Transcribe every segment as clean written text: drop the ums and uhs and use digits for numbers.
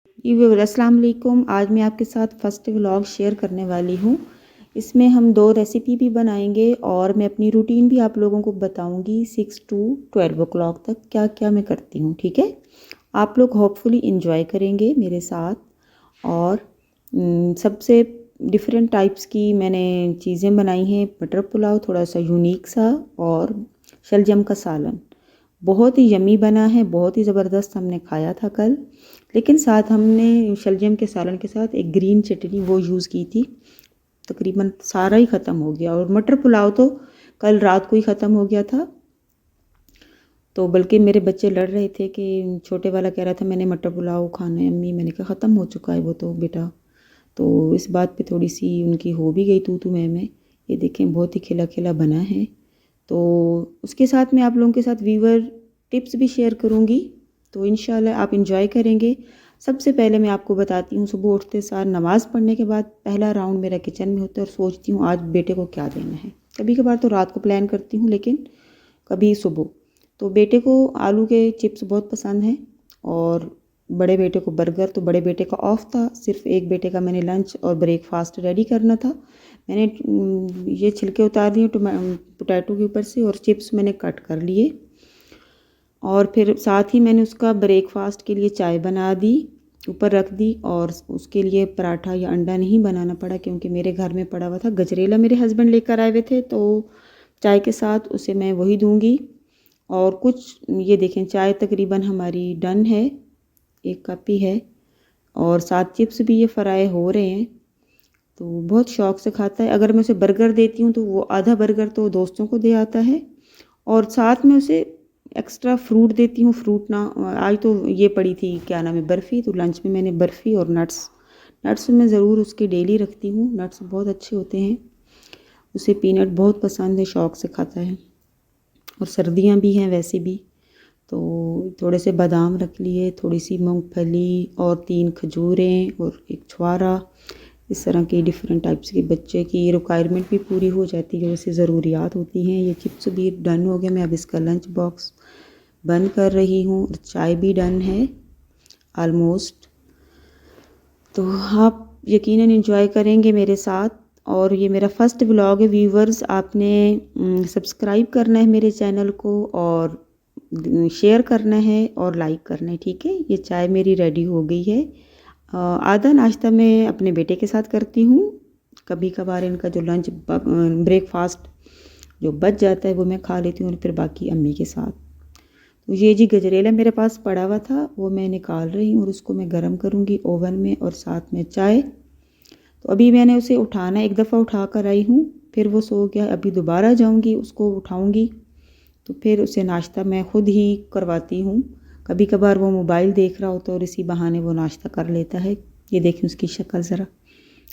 अस्सलाम वालेकुम। आज मैं आपके साथ फर्स्ट व्लॉग शेयर करने वाली हूँ। इसमें हम 2 रेसिपी भी बनाएंगे और मैं अपनी रूटीन भी आप लोगों को बताऊँगी 6 टू 12 o'clock तक क्या क्या मैं करती हूँ। ठीक है, आप लोग होपफुली इंजॉय करेंगे मेरे साथ। और सबसे डिफरेंट टाइप्स की मैंने चीज़ें बनाई हैं। मटर पुलाव थोड़ा सा यूनिक सा, और शलजम का सालन बहुत ही यमी बना है, बहुत ही ज़बरदस्त हमने खाया था कल। लेकिन साथ हमने शलजम के सालन के साथ एक ग्रीन चटनी वो यूज़ की थी। तकरीबन सारा ही ख़त्म हो गया, और मटर पुलाव तो कल रात को ही ख़त्म हो गया था। तो बल्कि मेरे बच्चे लड़ रहे थे कि छोटे वाला कह रहा था मैंने मटर पुलाव खाना है अम्मी। मैंने कहा ख़त्म हो चुका है वो तो बेटा। तो इस बात पे थोड़ी सी उनकी हो भी गई तू मैं। ये देखें बहुत ही खिला खिला बना है। तो उसके साथ मैं आप लोगों के साथ वीवर टिप्स भी शेयर करूँगी, तो इंशाल्लाह आप इंजॉय करेंगे। सबसे पहले मैं आपको बताती हूँ, सुबह उठते सार नमाज़ पढ़ने के बाद पहला राउंड मेरा किचन में होता है और सोचती हूँ आज बेटे को क्या देना है। कभी कभार तो रात को प्लान करती हूँ, लेकिन कभी सुबह। तो बेटे को आलू के चिप्स बहुत पसंद हैं, और बड़े बेटे को बर्गर। तो बड़े बेटे का ऑफ था, सिर्फ एक बेटे का मैंने लंच और ब्रेकफास्ट रेडी करना था। मैंने ये छिलके उतार दिए पोटैटो के ऊपर से, और चिप्स मैंने कट कर लिए। और फिर साथ ही मैंने उसका ब्रेकफास्ट के लिए चाय बना दी, ऊपर रख दी। और उसके लिए पराठा या अंडा नहीं बनाना पड़ा, क्योंकि मेरे घर में पड़ा हुआ था गजरेला, मेरे हस्बैंड लेकर आए हुए थे। तो चाय के साथ उसे मैं वही दूंगी। और कुछ ये देखें, चाय तकरीबन हमारी डन है, 1 कप ही है। और साथ चिप्स भी ये फ्राई हो रहे हैं, तो बहुत शौक़ से खाता है। अगर मैं उसे बर्गर देती हूँ तो वो आधा बर्गर तो दोस्तों को दे आता है, और साथ में उसे एक्स्ट्रा फ्रूट देती हूँ। फ्रूट ना, आज तो ये पड़ी थी क्या नाम है, बर्फ़ी। तो लंच में मैंने बर्फ़ी और नट्स में ज़रूर उसके डेली रखती हूँ। नट्स बहुत अच्छे होते हैं, उसे पीनट बहुत पसंद है, शौक़ से खाता है। और सर्दियाँ भी हैं वैसे भी, तो थोड़े से बादाम रख लिए, थोड़ी सी मूंगफली और 3 खजूरें और 1 छुआरा। इस तरह की डिफरेंट टाइप्स की बच्चे की रिक्वायरमेंट भी पूरी हो जाती है, वैसे ज़रूरियात होती हैं। ये चिप्स भी डन हो गया, मैं अब इसका लंच बॉक्स बंद कर रही हूँ। और चाय भी डन है आलमोस्ट। तो आप यकीनन एंजॉय करेंगे मेरे साथ। और ये मेरा फर्स्ट व्लॉग है व्यूवर्स, आपने सब्सक्राइब करना है मेरे चैनल को, और शेयर करना है और लाइक करना है। ठीक है, ये चाय मेरी रेडी हो गई है। आधा नाश्ता मैं अपने बेटे के साथ करती हूँ। कभी कभार इनका जो लंच ब्रेकफास्ट जो बच जाता है वो मैं खा लेती हूँ, और फिर बाकी अम्मी के साथ। तो ये जी गजरेला मेरे पास पड़ा हुआ था, वो मैं निकाल रही हूँ और उसको मैं गर्म करूँगी ओवन में, और साथ में चाय। तो अभी मैंने उसे उठाना, एक दफ़ा उठा कर आई हूँ, फिर वो सो गया। अभी दोबारा जाऊँगी, उसको उठाऊँगी, तो फिर उसे नाश्ता मैं ख़ुद ही करवाती हूँ। कभी कभार वो मोबाइल देख रहा होता है और इसी बहाने वो नाश्ता कर लेता है। ये देखें उसकी शक्ल ज़रा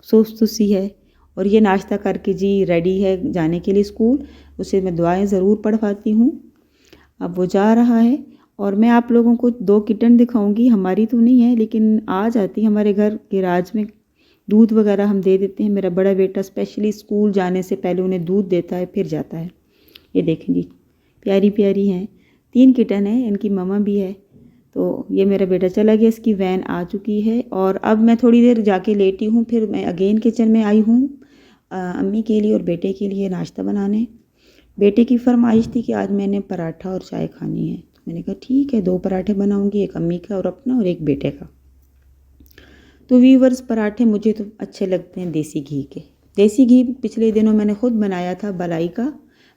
सुस्त सी है। और ये नाश्ता करके जी रेडी है जाने के लिए स्कूल। उसे मैं दुआएं ज़रूर पढ़वाती हूँ। अब वो जा रहा है, और मैं आप लोगों को 2 किटन दिखाऊंगी। हमारी तो नहीं है, लेकिन आ जाती हमारे घर गैराज में। दूध वगैरह हम दे देते हैं। मेरा बड़ा बेटा स्पेशली स्कूल जाने से पहले उन्हें दूध देता है, फिर जाता है। ये देखें जी, प्यारी प्यारी हैं। 3 किटन है, इनकी ममा भी है। तो ये मेरा बेटा चला गया, इसकी वैन आ चुकी है। और अब मैं थोड़ी देर जाके लेटी हूँ, फिर मैं अगेन किचन में आई हूँ अम्मी के लिए और बेटे के लिए नाश्ता बनाने। बेटे की फरमाइश थी कि आज मैंने पराठा और चाय खानी है, तो मैंने कहा ठीक है, 2 पराठे बनाऊँगी, एक अम्मी का और अपना, और एक बेटे का। तो वीवर्स, पराठे मुझे तो अच्छे लगते हैं देसी घी के। देसी घी पिछले दिनों मैंने ख़ुद बनाया था, बलाई का।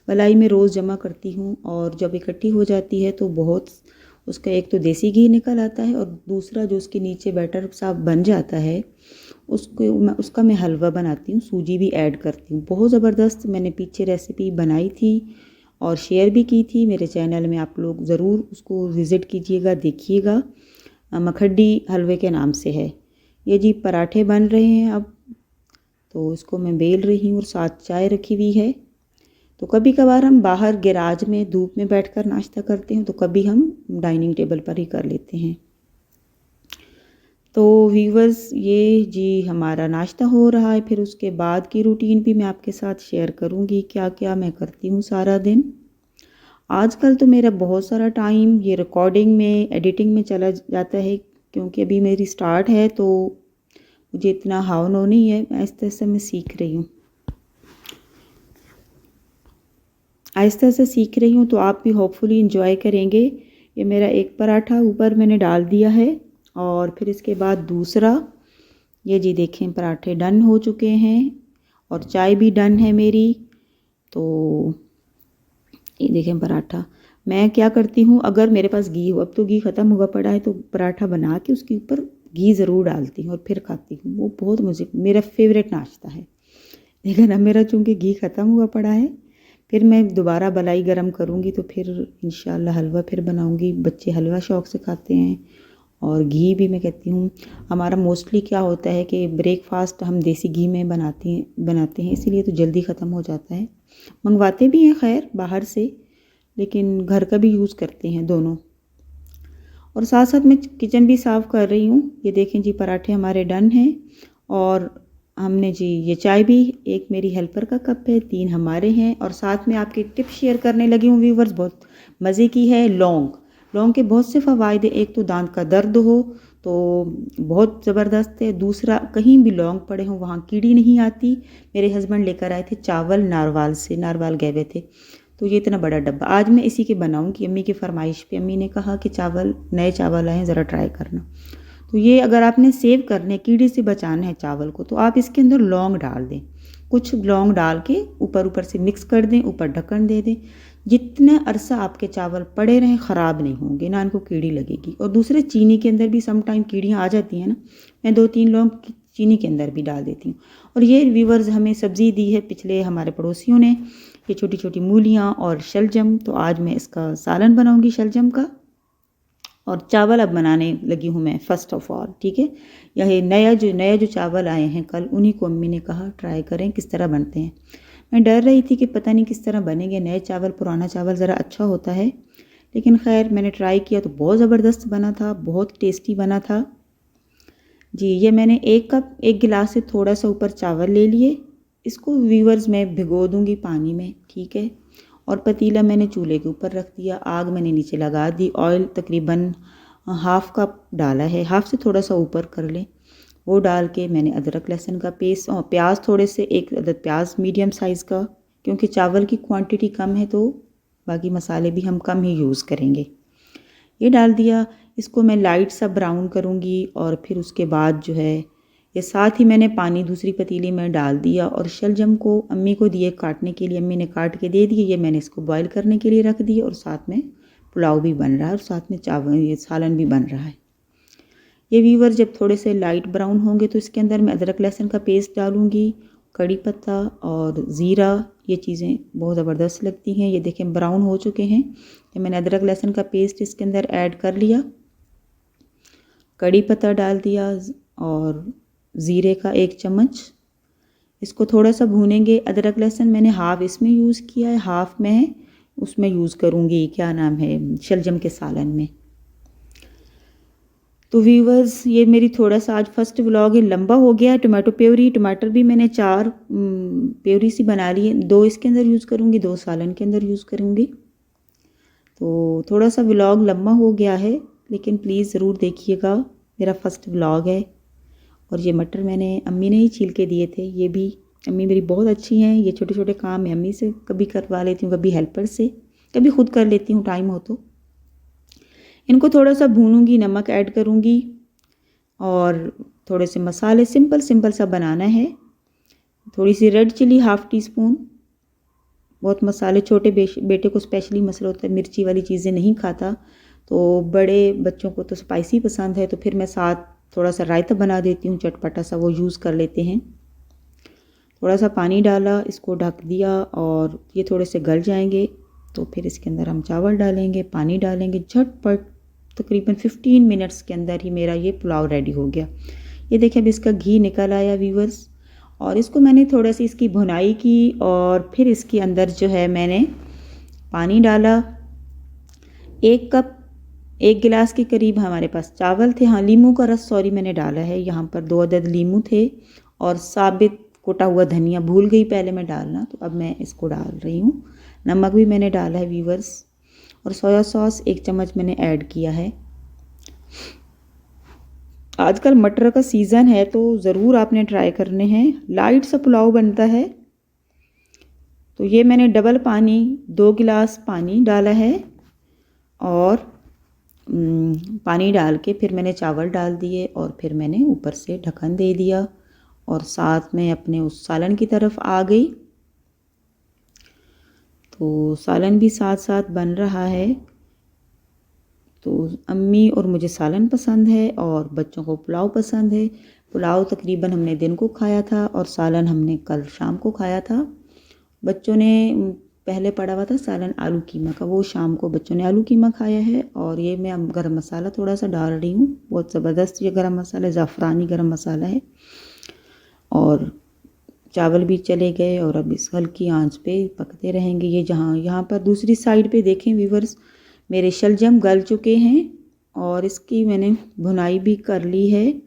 बलाई में रोज़ जमा करती हूँ, और जब इकट्ठी हो जाती है तो बहुत उसका एक तो देसी घी निकल आता है, और दूसरा जो उसके नीचे बैटर सा बन जाता है उसका मैं हलवा बनाती हूँ। सूजी भी ऐड करती हूँ, बहुत ज़बरदस्त। मैंने पीछे रेसिपी बनाई थी और शेयर भी की थी मेरे चैनल में, आप लोग ज़रूर उसको विज़िट कीजिएगा, देखिएगा। मखड्डी हलवे के नाम से है। ये जी पराठे बन रहे हैं अब, तो इसको मैं बेल रही हूँ, और साथ चाय रखी हुई है। तो कभी कभार हम बाहर गैराज में धूप में बैठकर नाश्ता करते हैं, तो कभी हम डाइनिंग टेबल पर ही कर लेते हैं। तो व्यूवर्स, ये जी हमारा नाश्ता हो रहा है। फिर उसके बाद की रूटीन भी मैं आपके साथ शेयर करूंगी, क्या क्या मैं करती हूँ सारा दिन। आजकल तो मेरा बहुत सारा टाइम ये रिकॉर्डिंग में, एडिटिंग में चला जाता है, क्योंकि अभी मेरी स्टार्ट है तो मुझे इतना हाव नो नहीं है, आहिस्ता आहिस्ता मैं सीख रही हूँ। आहिस्ता आहिस्ता सीख रही हूँ तो आप भी होपफुली इंजॉय करेंगे। ये मेरा एक पराठा ऊपर मैंने डाल दिया है और फिर इसके बाद दूसरा, ये जी देखें पराठे डन हो चुके हैं और चाय भी डन है मेरी। तो ये देखें पराठा, मैं क्या करती हूँ, अगर मेरे पास घी हो, अब तो घी ख़त्म हुआ पड़ा है, तो पराठा बना के उसके ऊपर घी ज़रूर डालती हूँ और फिर खाती हूँ। वो बहुत मुझे मेरा फेवरेट नाश्ता है। लेकिन अब मेरा चूँकि घी ख़त्म हुआ पड़ा है, फिर मैं दोबारा मलाई गरम करूँगी तो फिर इंशाल्लाह हलवा फिर बनाऊँगी। बच्चे हलवा शौक़ से खाते हैं और घी भी मैं कहती हूँ, हमारा मोस्टली क्या होता है कि ब्रेकफास्ट हम देसी घी में बनाते हैं इसीलिए तो जल्दी ख़त्म हो जाता है। मंगवाते भी हैं खैर बाहर से, लेकिन घर का भी यूज़ करते हैं दोनों। और साथ साथ मैं किचन भी साफ़ कर रही हूँ। ये देखें जी पराठे हमारे डन हैं और हमने जी ये चाय भी, एक मेरी हेल्पर का कप है, 3 हमारे हैं। और साथ में आपकी टिप शेयर करने लगी हूँ व्यूवर्स, बहुत मज़े की है। लौंग के बहुत से फ़वाइद हैं। एक तो दांत का दर्द हो तो बहुत ज़बरदस्त है। दूसरा, कहीं भी लौंग पड़े हों वहाँ कीड़ी नहीं आती। मेरे हस्बैंड लेकर आए थे चावल नारवाल गए हुए थे, तो ये इतना बड़ा डब्बा आज मैं इसी के बनाऊँगी। अम्मी की फ़रमाइश पे अम्मी ने कहा कि नए चावल आए हैं, ज़रा ट्राई करना। तो ये अगर आपने सेव करने, कीड़ी से बचाना है चावल को, तो आप इसके अंदर लौंग डाल दें। कुछ लौंग डाल के ऊपर से मिक्स कर दें, ऊपर ढक्कन दे दें। जितना अरसा आपके चावल पड़े रहें ख़राब नहीं होंगे, ना इनको कीड़ी लगेगी। और दूसरे, चीनी के अंदर भी सम टाइम कीड़ियाँ आ जाती हैं ना, मैं 2-3 लौंग चीनी के अंदर भी डाल देती हूँ। और ये व्यूवर्स हमें सब्ज़ी दी है पिछले हमारे पड़ोसियों ने, ये छोटी छोटी मूलियाँ और शलजम। तो आज मैं इसका सालन बनाऊँगी शलजम का। और चावल अब बनाने लगी हूँ मैं फ़र्स्ट ऑफ़ ऑल, ठीक है। यह नया जो चावल आए हैं कल, उन्हीं को अम्मी ने कहा ट्राई करें किस तरह बनते हैं। मैं डर रही थी कि पता नहीं किस तरह बनेंगे। नए चावल पुराना चावल ज़रा अच्छा होता है, लेकिन खैर मैंने ट्राई किया तो बहुत ज़बरदस्त बना था, बहुत टेस्टी बना था जी। ये मैंने एक गिलास से थोड़ा सा ऊपर चावल ले लिए। इसको व्यूवर्स मैं भिगो दूँगी पानी में, ठीक है। और पतीला मैंने चूल्हे के ऊपर रख दिया, आग मैंने नीचे लगा दी। ऑयल तकरीबन हाफ़ कप डाला है, हाफ़ से थोड़ा सा ऊपर कर लें। वो डाल के मैंने अदरक लहसुन का पेस्ट और प्याज, थोड़े से 1 अदद प्याज मीडियम साइज़ का, क्योंकि चावल की क्वांटिटी कम है तो बाकी मसाले भी हम कम ही यूज़ करेंगे। ये डाल दिया, इसको मैं लाइट सा ब्राउन करूँगी। और फिर उसके बाद जो है, ये साथ ही मैंने पानी दूसरी पतीली में डाल दिया और शलजम को अम्मी को दिए काटने के लिए, अम्मी ने काट के दे दिए। ये मैंने इसको बॉईल करने के लिए रख दिए और साथ में पुलाव भी बन रहा है और साथ में चावल, ये सालन भी बन रहा है। ये व्यूवर जब थोड़े से लाइट ब्राउन होंगे तो इसके अंदर मैं अदरक लहसुन का पेस्ट डालूँगी, कड़ी पत्ता और ज़ीरा। ये चीज़ें बहुत ज़बरदस्त लगती हैं। ये देखें ब्राउन हो चुके हैं। ये मैंने अदरक लहसुन का पेस्ट इसके अंदर ऐड कर लिया, कड़ी पत्ता डाल दिया और ज़ीरे का 1 चम्मच। इसको थोड़ा सा भूनेंगे। अदरक लहसुन मैंने हाफ़ इसमें यूज़ किया है, हाफ़ मैं उसमें यूज़ करूँगी, क्या नाम है, शलजम के सालन में। तो व्यूवर्स, ये मेरी थोड़ा सा आज फर्स्ट व्लॉग है, लंबा हो गया। टमाटो प्योरी, टमाटर भी मैंने 4 प्योरी सी बना ली है, 2 इसके अंदर यूज़ करूँगी, 2 सालन के अंदर यूज़ करूँगी। तो थोड़ा सा व्लॉग लंबा हो गया है, लेकिन प्लीज़ ज़रूर देखिएगा, मेरा फर्स्ट व्लॉग है। और ये मटर मैंने अम्मी ने ही छील के दिए थे। ये भी अम्मी मेरी बहुत अच्छी हैं। ये छोटे छोटे काम मैं अम्मी से कभी करवा लेती हूँ, कभी हेल्पर से, कभी खुद कर लेती हूँ टाइम हो तो। इनको थोड़ा सा भूनूंगी, नमक ऐड करूँगी और थोड़े से मसाले, सिंपल सा बनाना है। थोड़ी सी रेड चिली हाफ़ टीस्पून, बहुत मसाले, छोटे बेटे को स्पेशली मसला होता है, मिर्ची वाली चीज़ें नहीं खाता, तो बड़े बच्चों को तो स्पाइसी पसंद है। तो फिर मैं साथ थोड़ा सा रायता बना देती हूँ, चटपटा सा, वो यूज़ कर लेते हैं। थोड़ा सा पानी डाला, इसको ढक दिया और ये थोड़े से गल जाएंगे तो फिर इसके अंदर हम चावल डालेंगे, पानी डालेंगे। झटपट तकरीबन 15 मिनट्स के अंदर ही मेरा ये पुलाव रेडी हो गया। ये देखिए अब इसका घी निकल आया व्यूवर्स। और इसको मैंने थोड़ा सी इसकी भुनाई की और फिर इसके अंदर जो है मैंने पानी डाला। 1 गिलास के करीब हमारे पास चावल थे। हाँ, लीमू का रस मैंने डाला है यहाँ पर, 2 अदद लीमू थे और साबित कुटा हुआ धनिया भूल गई पहले मैं डालना, तो अब मैं इसको डाल रही हूँ। नमक भी मैंने डाला है व्यूवर्स और सोया सॉस 1 चम्मच मैंने ऐड किया है। आजकल मटर का सीज़न है तो ज़रूर आपने ट्राई करने हैं। लाइट सा पुलाव बनता है। तो ये मैंने डबल पानी 2 गिलास पानी डाला है और पानी डाल के फिर मैंने चावल डाल दिए और फिर मैंने ऊपर से ढक्कन दे दिया और साथ में अपने उस सालन की तरफ आ गई। तो सालन भी साथ साथ बन रहा है। तो अम्मी और मुझे सालन पसंद है और बच्चों को पुलाव पसंद है। पुलाव तकरीबन हमने दिन को खाया था और सालन हमने कल शाम को खाया था। बच्चों ने पहले पड़ा हुआ था सालन आलू कीमा का, वो शाम को बच्चों ने आलू कीमा खाया है। और ये मैं अब गरम मसाला थोड़ा सा डाल रही हूँ, बहुत ज़बरदस्त ये गरम मसाला, ज़ाफ़रानी गरम मसाला है। और चावल भी चले गए और अब इस हल्की आंच पे पकते रहेंगे। ये यहाँ पर दूसरी साइड पे देखें व्यूवर्स, मेरे शलजम गल चुके हैं और इसकी मैंने भुनाई भी कर ली है।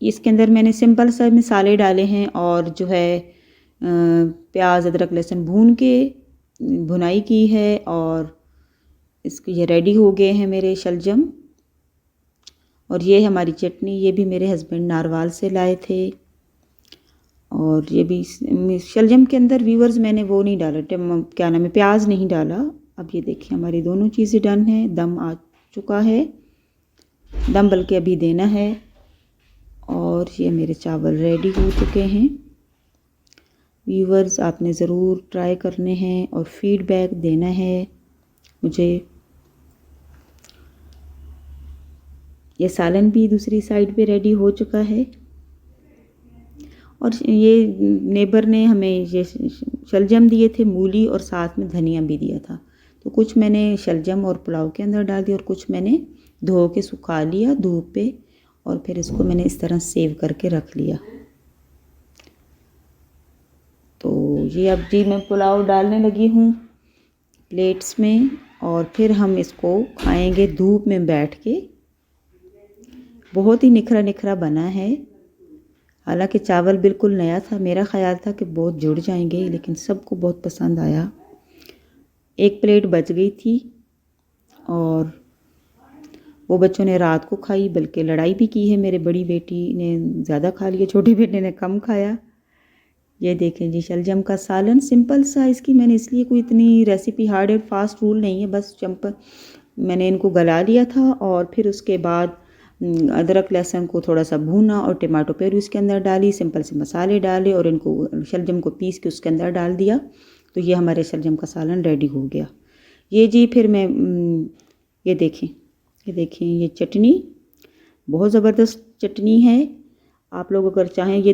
इसके अंदर मैंने सिंपल सा मसाले डाले हैं और जो है प्याज अदरक लहसुन भून के भुनाई की है और इसके ये रेडी हो गए हैं मेरे शलजम। और ये हमारी चटनी, ये भी मेरे हस्बैंड नारवाल से लाए थे। और ये भी शलजम के अंदर व्यूवर्स मैंने वो नहीं डाला, क्या नाम है, प्याज नहीं डाला। अब ये देखिए हमारी दोनों चीज़ें डन है, दम आ चुका है, दम बल्कि अभी देना है। और ये मेरे चावल रेडी हो चुके हैं। व्यूवर्स आपने ज़रूर ट्राई करने हैं और फीडबैक देना है मुझे। ये सालन भी दूसरी साइड पे रेडी हो चुका है। और ये नेबर ने हमें ये शलजम दिए थे, मूली और साथ में धनिया भी दिया था। तो कुछ मैंने शलजम और पुलाव के अंदर डाल दिया और कुछ मैंने धो के सुखा लिया धूप पे और फिर इसको मैंने इस तरह सेव करके रख लिया। तो ये अब जी मैं पुलाव डालने लगी हूँ प्लेट्स में और फिर हम इसको खाएंगे धूप में बैठ के। बहुत ही निखरा निखरा बना है। हालांकि चावल बिल्कुल नया था, मेरा ख्याल था कि बहुत जुड़ जाएंगे, लेकिन सबको बहुत पसंद आया। एक प्लेट बच गई थी और वो बच्चों ने रात को खाई, बल्कि लड़ाई भी की है। मेरे बड़ी बेटी ने ज़्यादा खा लिया, छोटी बेटे ने कम खाया। ये देखें जी शलजम का सालन, सिंपल सा। इसकी मैंने इसलिए कोई इतनी recipe hard and fast rule नहीं है, बस मैंने इनको गला लिया था और फिर उसके बाद अदरक लहसुन को थोड़ा सा भूना और टमाटो प्यूरी उसके अंदर डाली, सिंपल से मसाले डाले और इनको शलजम को पीस के उसके अंदर डाल दिया। तो ये हमारे शलजम का सालन रेडी हो गया। ये जी फिर मैं ये देखें ये चटनी बहुत ज़बरदस्त चटनी है। आप लोग अगर चाहें ये